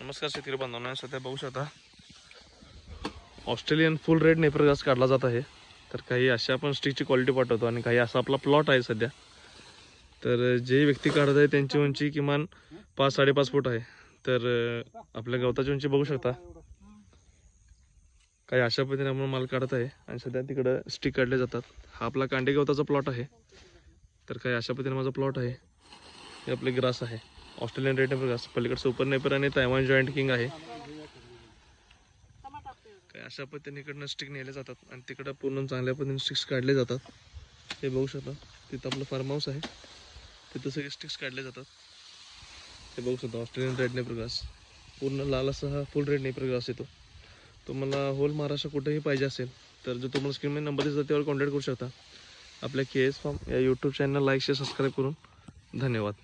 नमस्कार शेतकरी बांधवांनो, सध्या बघू शकता ऑस्ट्रेलियन फुल रेड नेपर घास काढला जात आहे। तर काही अशा आपण स्टिकची क्वालिटी पाठवतो आणि काही असा आपला प्लॉट आहे सध्या। तर जे व्यक्ती काढत आहे त्यांची उंची किमान 5-5.5 फूट आहे। तर आपल्या गवताची उंची बघू शकता। काही अशा पद्धतीने आपण माल काढत आहे आणि सध्या तिकडे स्टिक काढले जातात। हा आपला कांडे गवताचा प्लॉट आहे। तर काही अशा पद्धतीने माझा प्लॉट आहे। हे आपले ग्रास आहे, ऑस्ट्रेलियन रेड नेपर ग्रास। पलीकडे सुपर नेपर आणि तायवान जॉइंट किंग आहे। काय अशा पद्धतीने इकडनं स्टिक नेले जातात आणि तिकडे पूर्ण चांगल्या पद्धतीने स्टिक्स काढले जातात। हे बघू शकता, तिथं आपलं फार्म हाऊस आहे, तिथं सगळे स्टिक्स काढले जातात। हे बघू शकता ऑस्ट्रेलियन रेड नेपर ग्रास, पूर्ण लाल असा हा फुल रेड नेपर ग्रास येतो। तुम्हाला होल महाराष्ट्र कुठेही पाहिजे असेल तर जो तुम्हाला स्क्रीनवर नंबर दिसतो त्यावर कॉन्टॅक्ट करू शकता। आपल्या KS फार्म या YouTube channel like share subscribe करून धन्यवाद।